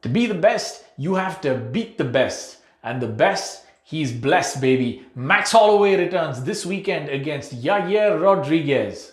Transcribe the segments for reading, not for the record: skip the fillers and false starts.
To be the best, you have to beat the best. And the best, he's blessed, baby. Max Holloway returns this weekend against Yair Rodriguez.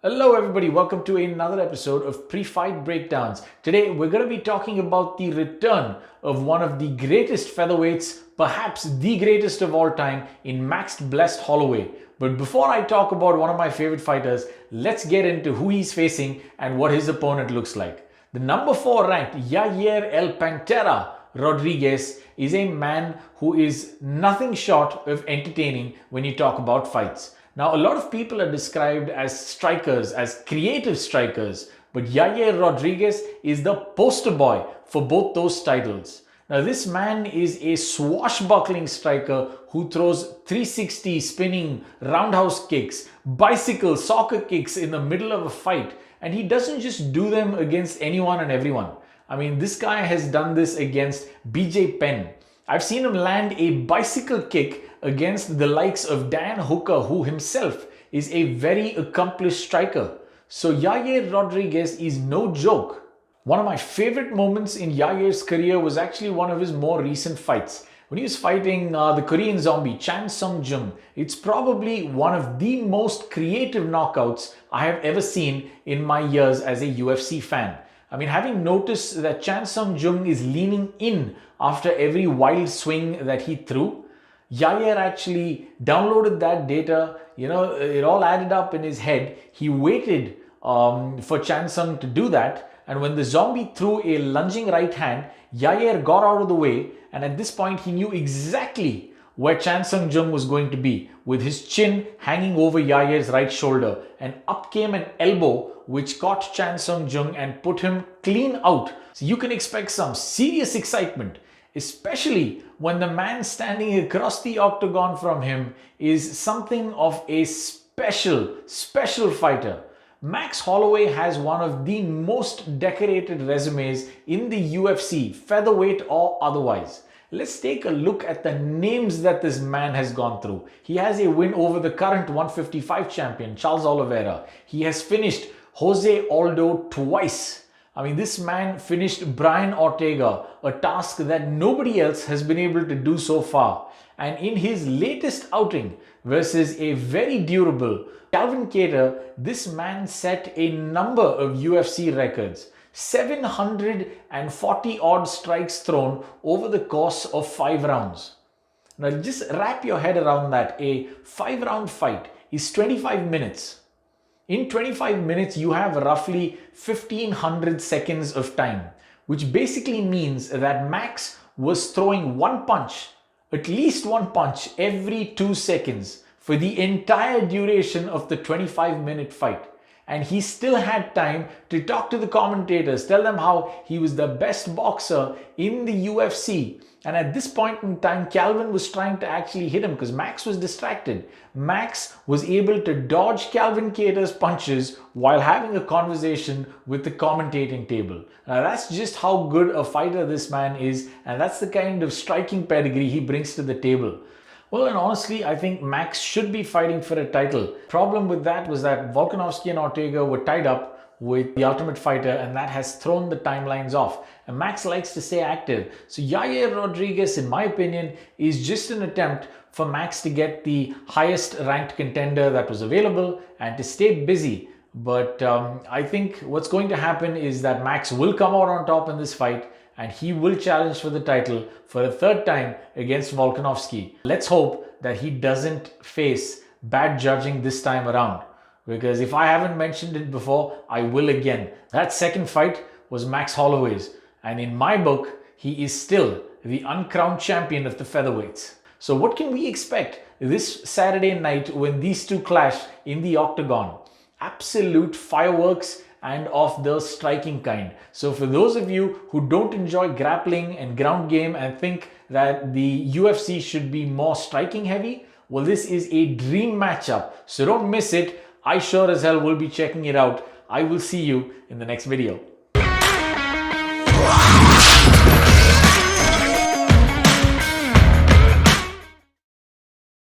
Hello everybody, welcome to another episode of Prefight Breakdowns. Today we're going to be talking about the return of one of the greatest featherweights, perhaps the greatest of all time, in Max Blessed Holloway. But before I talk about one of my favorite fighters, let's get into who he's facing and what his opponent looks like. The number 4 ranked Yair El Pantera Rodriguez is a man who is nothing short of entertaining when you talk about fights. Now, a lot of people are described as strikers, as creative strikers, but Yair Rodriguez is the poster boy for both those titles. Now, this man is a swashbuckling striker who throws 360 spinning roundhouse kicks, bicycle soccer kicks in the middle of a fight, and he doesn't just do them against anyone and everyone. I mean, this guy has done this against BJ Penn. I've seen him land a bicycle kick against the likes of Dan Hooker, who himself is a very accomplished striker. So Yair Rodriguez is no joke. One of my favorite moments in Yair's career was actually one of his more recent fights. When he was fighting the Korean zombie Chan Sung Jung. It's probably one of the most creative knockouts I have ever seen in my years as a UFC fan. I mean, having noticed that Chan Sung Jung is leaning in after every wild swing that he threw, Yair actually downloaded that data, it all added up in his head. He waited for Chan Sung to do that, and when the zombie threw a lunging right hand, Yair got out of the way, and at this point he knew exactly where Chan Sung Jung was going to be, with his chin hanging over Yair's right shoulder, and up came an elbow which caught Chan Sung Jung and put him clean out. So you can expect some serious excitement, especially when the man standing across the octagon from him is something of a special fighter. Max Holloway has one of the most decorated resumes in the UFC, featherweight or otherwise. Let's take a look at the names that this man has gone through. He has a win over the current 155 champion, Charles Oliveira. He has finished Jose Aldo twice. I mean, this man finished Brian Ortega, a task that nobody else has been able to do so far. And in his latest outing versus a very durable Calvin Kattar, this man set a number of UFC records. 740 odd strikes thrown over the course of 5 rounds. Now just wrap your head around that. A 5-round fight is 25 minutes. In 25 minutes, you have roughly 1500 seconds of time, which basically means that Max was throwing one punch, at least one punch every 2 seconds for the entire duration of the 25-minute fight. And he still had time to talk to the commentators, tell them how he was the best boxer in the UFC. And at this point in time, Calvin was trying to actually hit him because Max was distracted. Max was able to dodge Calvin Kattar's punches while having a conversation with the commentating table. Now that's just how good a fighter this man is, and that's the kind of striking pedigree he brings to the table. Well, and honestly, I think Max should be fighting for a title. Problem with that was that Volkanovski and Ortega were tied up with the Ultimate Fighter, and that has thrown the timelines off. And Max likes to stay active. So Yair Rodriguez, in my opinion, is just an attempt for Max to get the highest ranked contender that was available and to stay busy. But I think what's going to happen is that Max will come out on top in this fight, and he will challenge for the title for a 3rd time against Volkanovski. Let's hope that he doesn't face bad judging this time around, because if I haven't mentioned it before, I will again. That second fight was Max Holloway's, and in my book, he is still the uncrowned champion of the featherweights. So what can we expect this Saturday night when these two clash in the octagon? Absolute fireworks, and of the striking kind. So for those of you who don't enjoy grappling and ground game and think that the UFC should be more striking heavy, well, this is a dream matchup. So don't miss it. I sure as hell will be checking it out. I will see you in the next video.